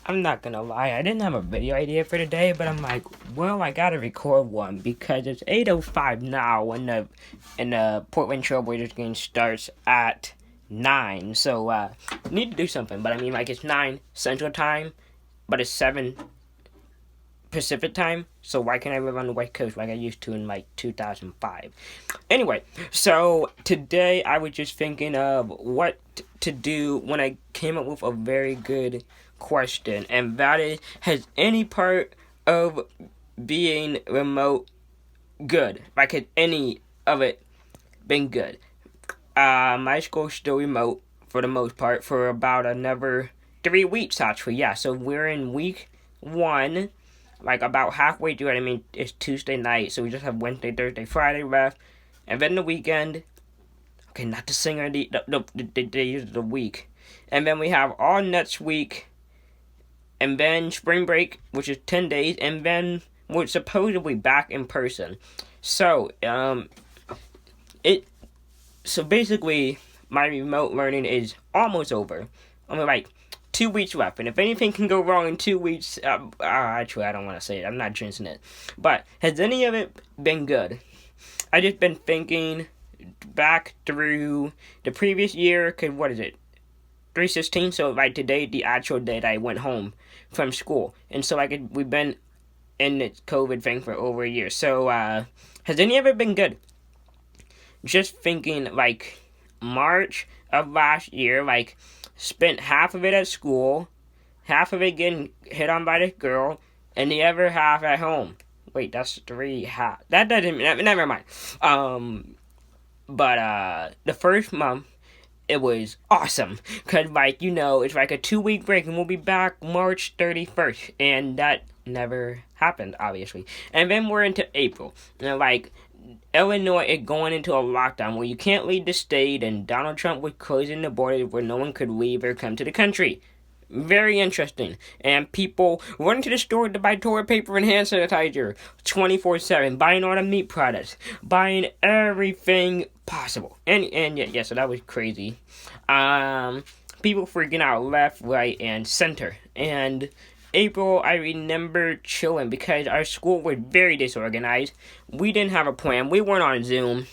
I'm not gonna lie, I didn't have a video idea for today, but I'm like, well, I gotta record one because it's 8:05 now, and the Portland Trailblazers game starts at 9. So need to do something. But I mean, like, it's 9 Central Time, but it's 7 Pacific Time. So why can't I live on the West Coast like I used to in like 2005? Anyway, so today I was just thinking of what to do when I came up with a very good question, and that is, has any part of being remote good? Like, has any of it been good? My school's still remote for the most part for about another 3 weeks, actually. Yeah, so we're in week 1, like about halfway through it. I mean, it's Tuesday night, so we just have Wednesday, Thursday, Friday left, and then the weekend. Okay, not the singer, the days of the week, and then we have all next week, and then spring break, which is 10 days, and then we're supposedly back in person. So it so basically my remote learning is almost over. I'm like 2 weeks left, and if anything can go wrong in 2 weeks, actually I don't want to say it. I'm not jinxing it. But has any of it been good? I just been thinking back through the previous year. Cause what is it? 316. So like today, the actual day that I went home from school, and so like we've been in this COVID thing for over a year. So has any of it been good? Just thinking like March of last year, like spent half of it at school, half of it getting hit on by this girl, and the other half at home. Wait, that's 3 half. That doesn't. Never mind. But the first month it was awesome because, like, it's like a 2 week break and we'll be back March 31st, and that never happened, obviously. And then we're into April, and like Illinois is going into a lockdown where you can't leave the state, and Donald Trump was closing the border where no one could leave or come to the country. Very interesting. And people run to the store to buy toilet paper and hand sanitizer 24/7, buying all the meat products, buying everything possible. And yeah, so that was crazy. People freaking out left, right, and center. And April, I remember chilling because our school was very disorganized. We didn't have a plan. We weren't on Zoom.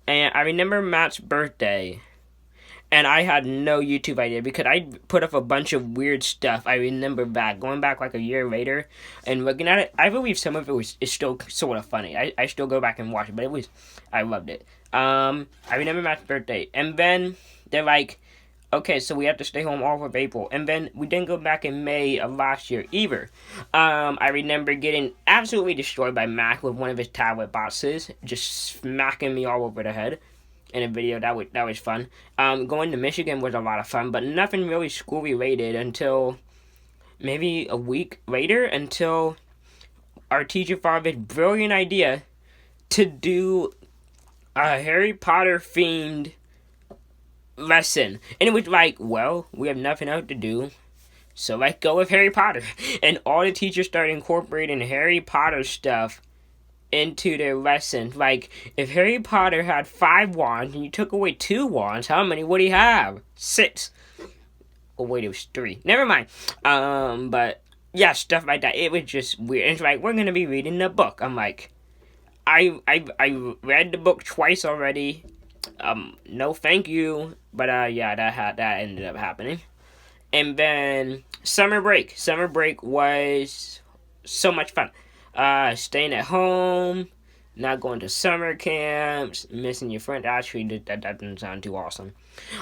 And I remember Matt's birthday, and I had no YouTube idea because I put up a bunch of weird stuff. I remember that going back like a year later and looking at it. I believe some of it is still sort of funny. I still go back and watch it, but I loved it. I remember Matt's birthday, and then they're like, okay, so we have to stay home all of April, and then we didn't go back in May of last year either. I remember getting absolutely destroyed by Mac with one of his tablet boxes, just smacking me all over the head in a video. That was fun. Going to Michigan was a lot of fun, but nothing really school related until maybe a week later, until our teacher thought of this brilliant idea to do a Harry Potter themed lesson. And it was like, well, we have nothing else to do, so let's go with Harry Potter. And all the teachers started incorporating Harry Potter stuff into their lessons. Like, if Harry Potter had 5 wands and you took away 2 wands, how many would he have? 6. Oh wait, it was 3. Never mind. But yeah, stuff like that. It was just weird. It's like, we're gonna be reading the book. I'm like, I read the book twice already. No thank you. But yeah, that ended up happening. And then summer break. Summer break was so much fun. Staying at home, not going to summer camps, missing your friend. Actually, that doesn't sound too awesome.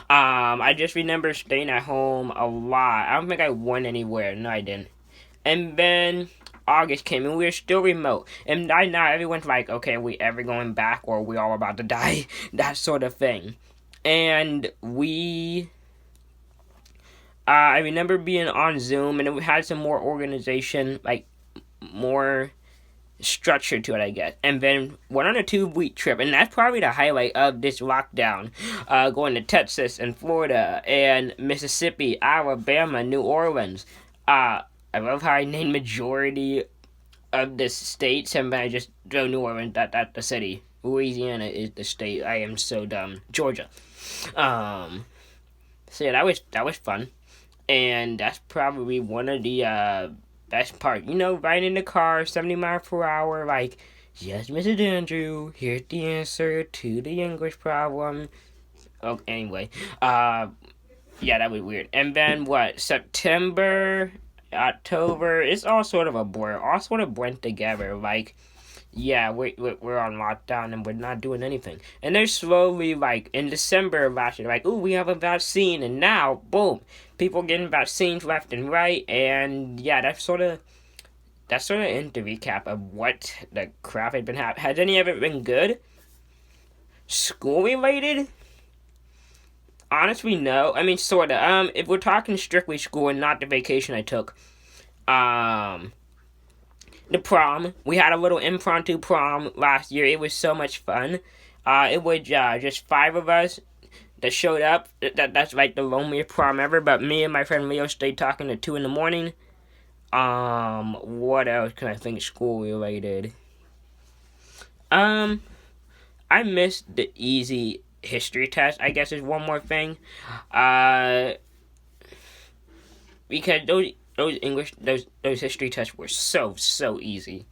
I just remember staying at home a lot. I don't think I went anywhere. No, I didn't. And then August came, and we were still remote. And right now, everyone's like, okay, are we ever going back, or are we all about to die? That sort of thing. And I remember being on Zoom, and it had some more organization, like more structure to it, I guess. And then went on a 2-week trip, and that's probably the highlight of this lockdown. Going to Texas and Florida and Mississippi, Alabama, New Orleans. I love how I named majority of the states, and then I just throw New Orleans. That's the city. Louisiana is the state. I am so dumb. Georgia. So yeah, that was fun. And that's probably one of the best part. You know, riding in the car, 70 miles per hour, like, yes, Mrs. Andrew, here's the answer to the English problem. Oh, anyway, yeah, that was weird. And then what? September, October, it's all sort of a blur. All sort of blend together. Like, yeah, we're on lockdown and we're not doing anything. And they're slowly, like, in December of last year, like, ooh, we have a vaccine. And now, boom, people getting vaccines left and right. And yeah, that's sort of in the recap of what the crap had been happening. Has any of it been good? School related? Honestly, no. I mean, sorta. If we're talking strictly school and not the vacation I took, um, the prom. We had a little impromptu prom last year. It was so much fun. It was just five of us that showed up. That's like the loneliest prom ever. But me and my friend Leo stayed talking at 2 in the morning. What else can I think school related? I missed the easy history test, I guess, is one more thing. Because those history tests were so easy.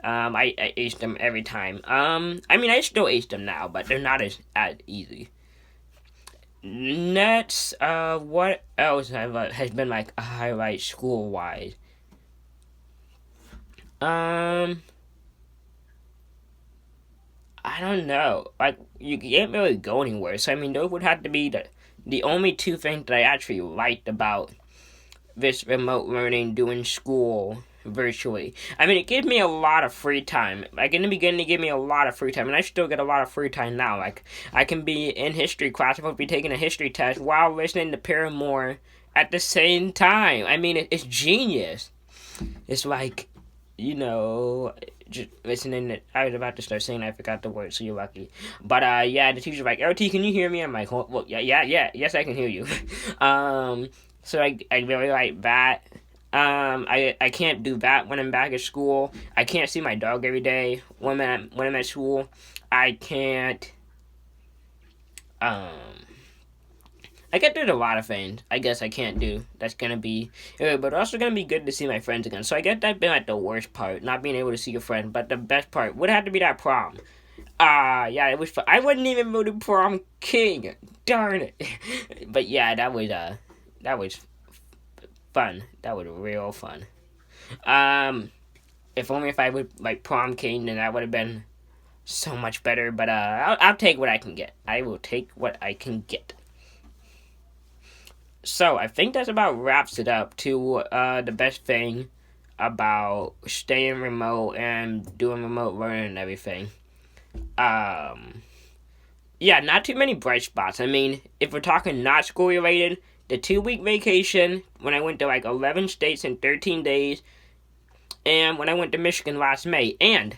I aced them every time. I mean, I still ace them now, but they're not as easy. Next, what else has been like a highlight school wise? I don't know. Like, you can't really go anywhere. So, I mean, those would have to be the only two things that I actually liked about this remote learning, doing school virtually. I mean, it gives me a lot of free time. Like, in the beginning, it gave me a lot of free time, and I still get a lot of free time now. Like, I can be in history class, I'm supposed to be taking a history test while listening to Paramore at the same time. I mean, it's genius. It's like, you know, just listening. I was about to start saying I forgot the word, so you're lucky. But yeah, the teacher's like, "LT, can you hear me?" I'm like, "Well, yeah, yes, I can hear you." So I really like that. I can't do that when I'm back at school. I can't see my dog every day when I'm at school. I can't. I get to do a lot of things I guess I can't do. That's gonna be, but also gonna be good to see my friends again. So I guess that's been like the worst part, not being able to see your friend. But the best part would have to be that prom. Yeah, it was fun. I wasn't even voted prom king. Darn it. But yeah, that was fun. That was real fun. If only if I would like prom king, then that would have been so much better. But I'll take what I can get. I will take what I can get. So, I think that's about wraps it up to the best thing about staying remote and doing remote learning and everything. Yeah, not too many bright spots. I mean, if we're talking not school related, the 2-week vacation when I went to like 11 states in 13 days, and when I went to Michigan last May, and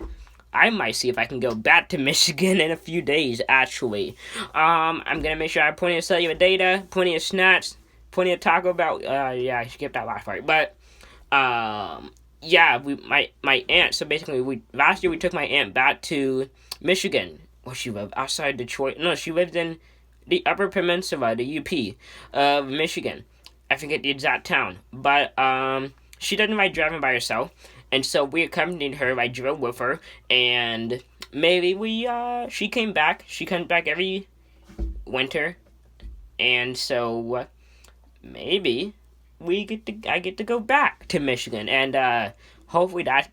I might see if I can go back to Michigan in a few days, actually. I'm gonna make sure I have plenty of cellular data, plenty of snacks, plenty of Taco Bell. Yeah, I skipped that last part. But, yeah, my aunt, so basically, last year we took my aunt back to Michigan. Well, she lived outside Detroit. No, she lived in the Upper Peninsula, the UP of Michigan. I forget the exact town. But, she doesn't like driving by herself. And so we accompanied her, I drove with her. And maybe she came back. She comes back every winter. And so maybe I get to go back to Michigan, and hopefully that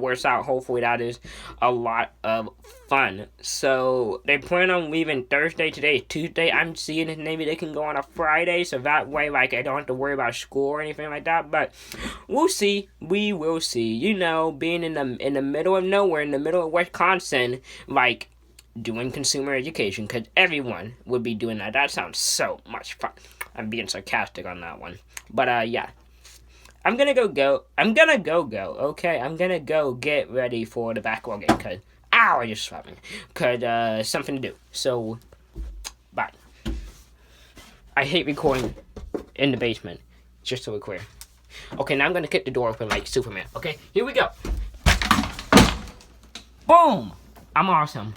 works out. Hopefully that is a lot of fun. So they plan on leaving Thursday. Today is Tuesday. I'm seeing if maybe they can go on a Friday, so that way like I don't have to worry about school or anything like that. But we'll see. We will see. You know, being in the middle of nowhere, in the middle of Wisconsin, like doing consumer education, because everyone would be doing that. That sounds so much fun. I'm being sarcastic on that one. But, yeah. I'm gonna go, okay? I'm gonna go get ready for the basketball game, because, ow, I just slapped me. Because, something to do. So, bye. I hate recording in the basement, just so we're clear. Okay, now I'm gonna kick the door open like Superman, okay? Here we go. Boom! I'm awesome.